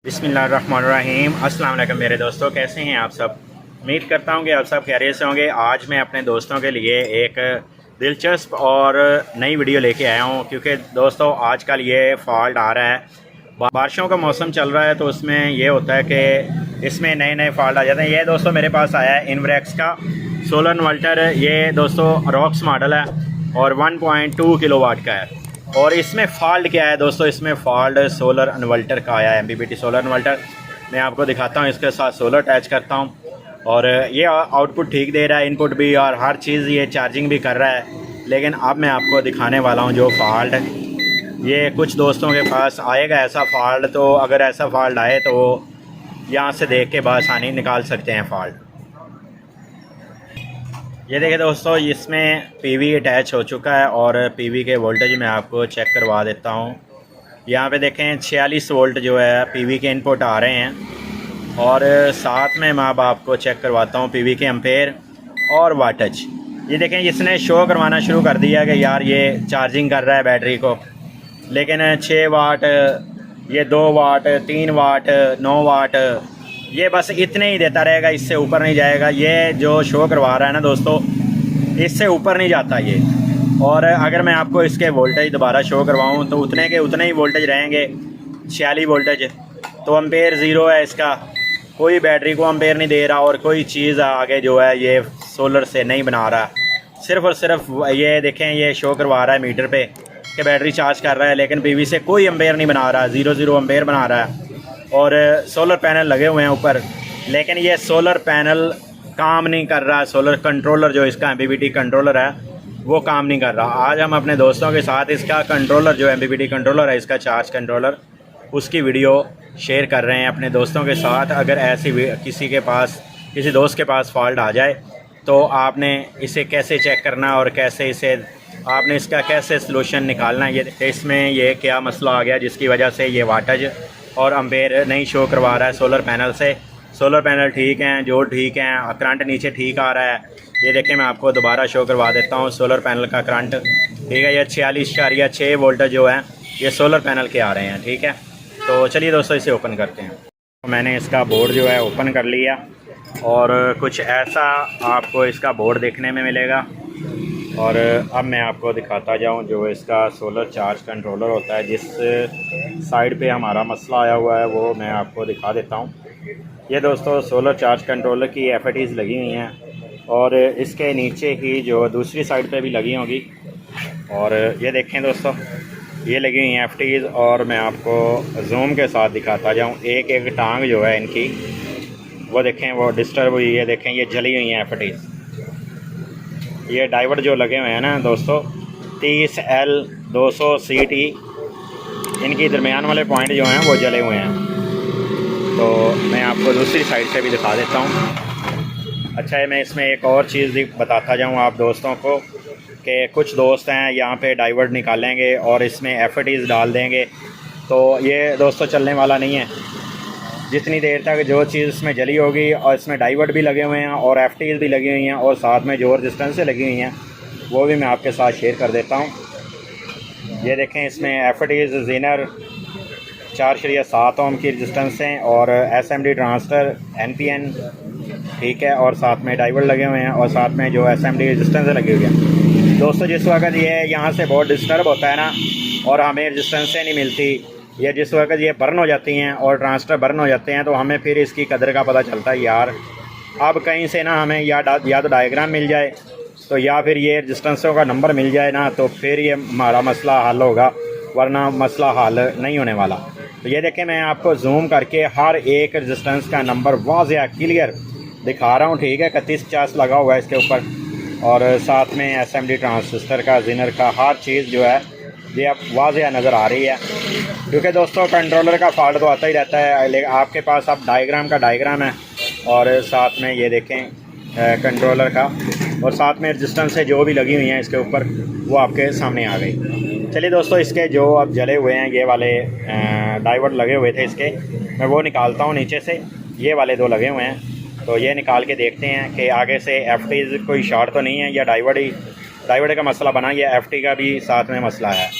बिस्मिल्लाहिर्रहमानिर्रहीम। अस्सलाम वालेकुम मेरे दोस्तों, कैसे हैं आप सब। उम्मीद करता हूं कि आप सब खैरियत से होंगे। आज मैं अपने दोस्तों के लिए एक दिलचस्प और नई वीडियो लेके आया हूं, क्योंकि दोस्तों आजकल ये फॉल्ट आ रहा है। बारिशों का मौसम चल रहा है तो उसमें ये होता है कि इसमें नए नए फॉल्ट आ जाते हैं। ये दोस्तों मेरे पास आया है इनवर्क्स का सोलर इन्वर्टर। ये दोस्तों रॉक्स मॉडल है और 1.2 किलोवाट का है। और इसमें फ़ॉल्ट क्या है दोस्तों, इसमें फ़ॉल्ट सोलर इन्वर्टर का आया है। एमपीपीटी सोलर इन्वर्टर मैं आपको दिखाता हूँ, इसके साथ सोलर अटैच करता हूँ और ये आउटपुट ठीक दे रहा है, इनपुट भी और हर चीज़, ये चार्जिंग भी कर रहा है। लेकिन अब मैं आपको दिखाने वाला हूँ जो फ़ॉल्ट है। ये कुछ दोस्तों के पास आएगा ऐसा फ़ॉल्ट, तो अगर ऐसा फ़ॉल्ट आए तो यहाँ से देख के बआसानी निकाल सकते हैं फ़ॉल्ट। ये देखिए दोस्तों, इसमें पीवी अटैच हो चुका है और पीवी के वोल्टेज मैं आपको चेक करवा देता हूँ। यहाँ पे देखें 46 वोल्ट जो है पीवी के इनपुट आ रहे हैं और साथ में मैं अब आपको चेक करवाता हूँ पीवी के एम्पेयर और वाटेज। ये देखें, इसने शो करवाना शुरू कर दिया कि यार ये चार्जिंग कर रहा है बैटरी को, लेकिन 6 वाट, ये 2 वाट, 3 वाट, 9 वाट, ये बस इतने ही देता रहेगा, इससे ऊपर नहीं जाएगा। ये जो शो करवा रहा है ना दोस्तों, इससे ऊपर नहीं जाता ये। और अगर मैं आपको इसके वोल्टेज दोबारा शो करवाऊँ तो उतने के उतने ही वोल्टेज रहेंगे, 46 वोल्टेज। तो एम्पेयर ज़ीरो है इसका, कोई बैटरी को एम्पेयर नहीं दे रहा और कोई चीज़ आगे जो है ये सोलर से नहीं बना रहा। सिर्फ़ और सिर्फ ये देखें, ये शो करवा रहा है मीटर पे कि बैटरी चार्ज कर रहा है, लेकिन पीवी से कोई एम्पेयर नहीं बना रहा, 0 एम्पेयर बना रहा है। और सोलर पैनल लगे हुए हैं ऊपर, लेकिन ये सोलर पैनल काम नहीं कर रहा। सोलर कंट्रोलर जो इसका एमपीपीटी कंट्रोलर है वो काम नहीं कर रहा। आज हम अपने दोस्तों के साथ इसका कंट्रोलर जो एमपीपीटी कंट्रोलर है, इसका चार्ज कंट्रोलर, उसकी वीडियो शेयर कर रहे हैं अपने दोस्तों के साथ। अगर ऐसी किसी के पास, किसी दोस्त के पास फॉल्ट आ जाए तो आपने इसे कैसे चेक करना और कैसे इसे आपने इसका कैसे सलूशन निकालना है। ये इसमें ये क्या मसला आ गया जिसकी वजह से ये वाटेज और एम्पेयर नहीं शो करवा रहा है सोलर पैनल से। सोलर पैनल ठीक हैं, जो ठीक हैं, करंट नीचे ठीक आ रहा है। ये देखें, मैं आपको दोबारा शो करवा देता हूँ सोलर पैनल का करंट, ठीक है। ये 46.6 वोल्ट जो है ये सोलर पैनल के आ रहे हैं, ठीक है। तो चलिए दोस्तों इसे ओपन करते हैं। तो मैंने इसका बोर्ड जो है ओपन कर लिया और कुछ ऐसा आपको इसका बोर्ड देखने में मिलेगा। और अब मैं आपको दिखाता जाऊं जो इसका सोलर चार्ज कंट्रोलर होता है, जिस साइड पे हमारा मसला आया हुआ है वो मैं आपको दिखा देता हूं। ये दोस्तों सोलर चार्ज कंट्रोलर की एफएटीज़ लगी हुई हैं और इसके नीचे ही जो दूसरी साइड पे भी लगी होंगी। और ये देखें दोस्तों, ये लगी हुई हैं एफएटीज़ और मैं आपको जूम के साथ दिखाता जाऊँ। एक एक टांग जो है इनकी वो देखें, वो डिस्टर्ब हुई है। देखें ये जली हुई हैं एफएटीज़। ये डाइवर्ट जो लगे हुए हैं ना दोस्तों, 30L 200 CT, इनकी दरमियान वाले पॉइंट जो हैं वो जले हुए हैं। तो मैं आपको दूसरी साइड से भी दिखा देता हूँ। अच्छा है, मैं इसमें एक और चीज़ भी बताता जाऊँ आप दोस्तों को कि कुछ दोस्त हैं यहाँ पे डाइवर्ट निकालेंगे और इसमें एफएटीज़ डाल देंगे, तो ये दोस्तों चलने वाला नहीं है। जितनी देर तक जो चीज़ इसमें जली होगी, और इसमें डाइवर्ट भी लगे हुए हैं और एफटीज़ भी लगी हुई हैं और साथ में जो रेजिस्टेंस से लगी हुई हैं वो भी मैं आपके साथ शेयर कर देता हूँ। ये देखें, इसमें एफटीज़ ज़ीनर 4.7 ओम की रेजिस्टेंस हैं और एसएमडी ट्रांसटर NPN, ठीक है। और साथ में डाइवर्ट लगे हुए हैं और साथ में जो एसएमडी रेजिस्टेंस लगी हुई है। दोस्तों जिस वक्त ये यहाँ से बहुत डिस्टर्ब होता है ना और हमें रेजिस्टेंस से नहीं मिलती, ये जिस वक्त ये बर्न हो जाती हैं और ट्रांसटर बर्न हो जाते हैं, तो हमें फिर इसकी कदर का पता चलता है यार अब कहीं से ना हमें या तो डायग्राम मिल जाए, तो या फिर ये रजिस्टेंसों का नंबर मिल जाए ना, तो फिर ये हमारा मसला हल होगा, वरना मसला हल नहीं होने वाला। तो ये देखें, मैं आपको जूम करके हर एक रजिस्टेंस का नंबर वाज़ेह क्लियर दिखा रहा हूँ, ठीक है। 3150 लगा हुआ है इसके ऊपर और साथ में एसएमडी ट्रांजिस्टर का, ज़ीनर का, हर चीज़ जो है ये अब वाज़ेह नज़र आ रही है। क्योंकि दोस्तों कंट्रोलर का फॉल्ट तो आता ही रहता है, लेकिन आपके पास अब डायग्राम का डायग्राम है और साथ में ये देखें कंट्रोलर का, और साथ में रेजिस्टेंस से जो भी लगी हुई हैं इसके ऊपर वो आपके सामने आ गई। चलिए दोस्तों, इसके जो अब जले हुए हैं ये वाले डाइवर्ट लगे हुए थे इसके, मैं वो निकालता हूँ नीचे से। ये वाले 2 लगे हुए हैं, तो ये निकाल के देखते हैं कि आगे से एफटी कोई शॉर्ट तो नहीं है या डाइवर्ट का मसला बना, या एफटी का भी साथ में मसला है।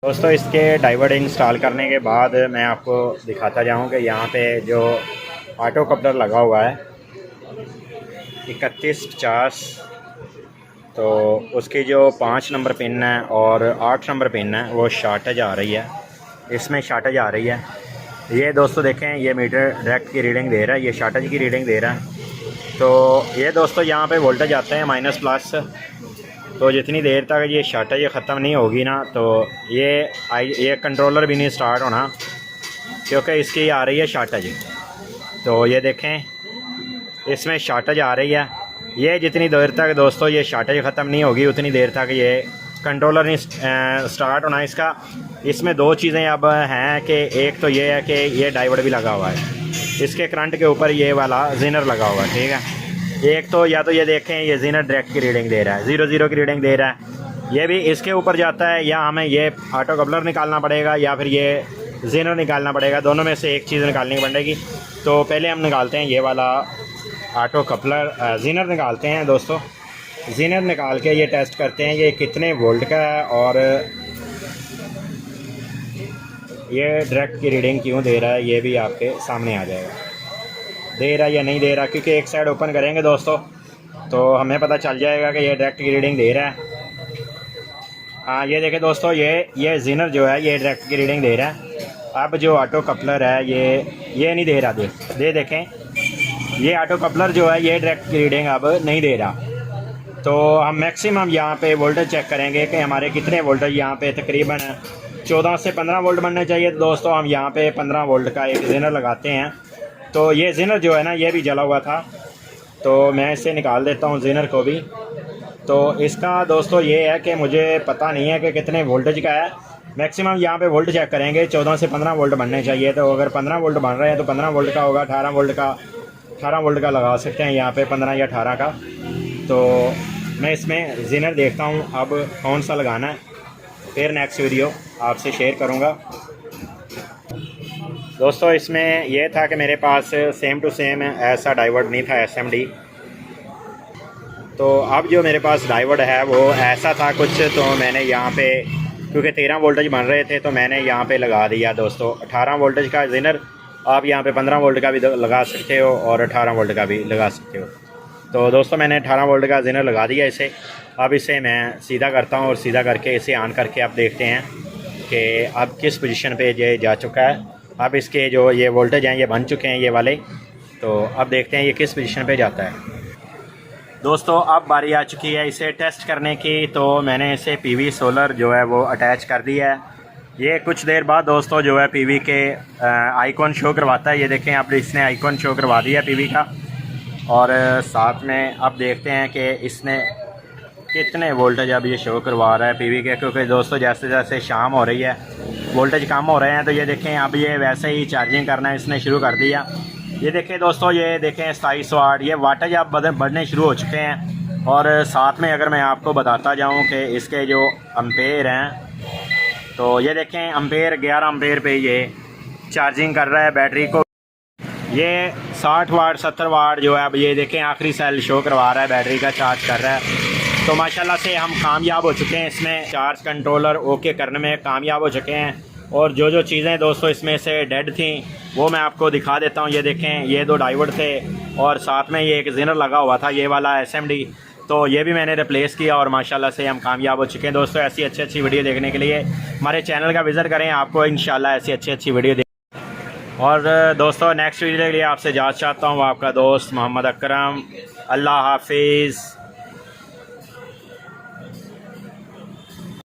दोस्तों इसके डाइवर्ट इंस्टॉल करने के बाद मैं आपको दिखाता जाऊं कि यहाँ पे जो ऑटो कपलर लगा हुआ है 3150, तो उसकी जो 5 नंबर पिन है और 8 नंबर पिन है वो शॉर्टेज आ रही है, इसमें शॉर्टेज आ रही है। ये दोस्तों देखें, ये मीटर डायरेक्ट की रीडिंग दे रहा है, ये शॉर्टेज की रीडिंग दे रहा है। तो ये दोस्तों यहाँ पे वोल्टेज आते हैं माइनस प्लस, तो जितनी देर तक ये शॉर्टेज ख़त्म नहीं होगी ना तो ये कंट्रोलर भी नहीं स्टार्ट होना, क्योंकि इसकी आ रही है शॉर्टेज। तो ये देखें इसमें शॉर्टेज आ रही है, ये जितनी देर तक दोस्तों ये शॉर्टेज ख़त्म नहीं होगी उतनी देर तक ये कंट्रोलर नहीं स्टार्ट होना इसका। इसमें दो चीज़ें अब हैं कि एक तो ये है कि ये डाइवर्ट भी लगा हुआ है, इसके करंट के ऊपर ये वाला जीनर लगा हुआ है, ठीक है। एक तो या तो ये देखें ये जीनर डायरेक्ट की रीडिंग दे रहा है, 00 की रीडिंग दे रहा है, ये भी इसके ऊपर जाता है, या हमें ये ऑटो कपलर निकालना पड़ेगा या फिर ये जीनर निकालना पड़ेगा, दोनों में से एक चीज़ निकालनी पड़ेगी। तो पहले हम निकालते हैं ये वाला ऑटो कपलर, जीनर निकालते हैं दोस्तों। जीनर निकाल के ये टेस्ट करते हैं ये कितने वोल्ट का है और ये डायरेक्ट की रीडिंग क्यों दे रहा है, ये भी आपके सामने आ जाएगा, दे रहा है या नहीं दे रहा, क्योंकि एक साइड ओपन करेंगे दोस्तों तो हमें पता चल जाएगा कि ये डायरेक्ट की रीडिंग दे रहा है। हाँ ये देखें दोस्तों, ये जीनर जो है ये डायरेक्ट की रीडिंग दे रहा है। अब जो ऑटो कपलर है ये नहीं दे रहा, देखें ये ऑटो कपलर जो है ये डायरेक्ट की रीडिंग अब नहीं दे रहा। तो हम मैक्सिमम यहाँ पे वोल्टेज चेक करेंगे कि हमारे कितने वोल्टेज यहाँ पे तकरीबन 14 से 15 वोल्ट बनने चाहिए। तो दोस्तों हम यहाँ पे 15 वोल्ट का एक जीनर लगाते हैं। तो ये जीनर जो है ना ये भी जला हुआ था, तो मैं इसे निकाल देता हूँ जीनर को भी। तो इसका दोस्तों ये है कि मुझे पता नहीं है कि कितने वोल्टेज का है, मैक्सिमम यहाँ पे वोल्ट चेक करेंगे, 14 से 15 वोल्ट बनने चाहिए। तो अगर 15 वोल्ट बन रहे हैं तो 15 वोल्ट का होगा, 18 वोल्ट का लगा सकते हैं यहाँ पे, 15 या 18 का। तो मैं इसमें जीनर देखता हूँ अब कौन सा लगाना है, फिर नेक्स्ट वीडियो आपसे शेयर करूँगा। दोस्तों इसमें यह था कि मेरे पास सेम टू सेम ऐसा डाइवर्ट नहीं था SMD, तो अब जो मेरे पास डाइवर्ट है वो ऐसा था कुछ। तो मैंने यहाँ पे क्योंकि 13 वोल्टेज बन रहे थे तो मैंने यहाँ पे लगा दिया दोस्तों 18 वोल्टेज का जीनर। आप यहाँ पे 15 वोल्ट का भी लगा सकते हो और 18 वोल्ट का भी लगा सकते हो। तो दोस्तों मैंने 18 वोल्ट का जीनर लगा दिया इसे। अब इसे मैं सीधा करता हूँ और सीधा करके इसे ऑन करके आप देखते हैं कि अब किस पोजीशन पे ये जा चुका है। अब इसके जो ये वोल्टेज हैं ये बन चुके हैं ये वाले, तो अब देखते हैं ये किस पोजीशन पे जाता है। दोस्तों अब बारी आ चुकी है इसे टेस्ट करने की। तो मैंने इसे PV सोलर जो है वो अटैच कर दिया है। ये कुछ देर बाद दोस्तों जो है PV के आइकॉन शो करवाता है। ये देखें अब इसने आइकॉन शो करवा दिया PV का, और साथ में अब देखते हैं कि इसने कितने वोल्टेज अब ये शो करवा रहा है PV के, क्योंकि दोस्तों जैसे जैसे शाम हो रही है वोल्टेज कम हो रहे हैं। तो ये देखें अब ये वैसे ही चार्जिंग करना इसने शुरू कर दिया। ये देखें दोस्तों, ये देखें 27 वाट, ये वाटेज अब बढ़ने शुरू हो चुके हैं। और साथ में अगर मैं आपको बताता जाऊं कि इसके जो अम्पेयर हैं, तो ये देखें अम्पेयर 11 अम्पेयर पे ये चार्जिंग कर रहा है बैटरी को। ये 60 वाट 70 वाट जो है अब ये देखें आखिरी सेल शो करवा रहा है, बैटरी का चार्ज कर रहा है। तो माशाल्लाह से हम कामयाब हो चुके हैं इसमें, चार्ज कंट्रोलर ओके करने में कामयाब हो चुके हैं। और जो चीज़ें दोस्तों इसमें से डेड थी वो मैं आपको दिखा देता हूँ। ये देखें ये 2 डाइवर्ट थे और साथ में ये एक जीनर लगा हुआ था, ये वाला SMD, तो ये भी मैंने रिप्लेस किया और माशाल्लाह से हम कामयाब हो चुके हैं। दोस्तों ऐसी अच्छी वीडियो देखने के लिए हमारे चैनल का विज़िट करें, आपको इंशाल्लाह ऐसी अच्छी वीडियो और दोस्तों नेक्स्ट वीडियो के लिए आपसे इजाज़त चाहता हूँ। आपका दोस्त मोहम्मद अकरम। अल्लाह हाफिज़।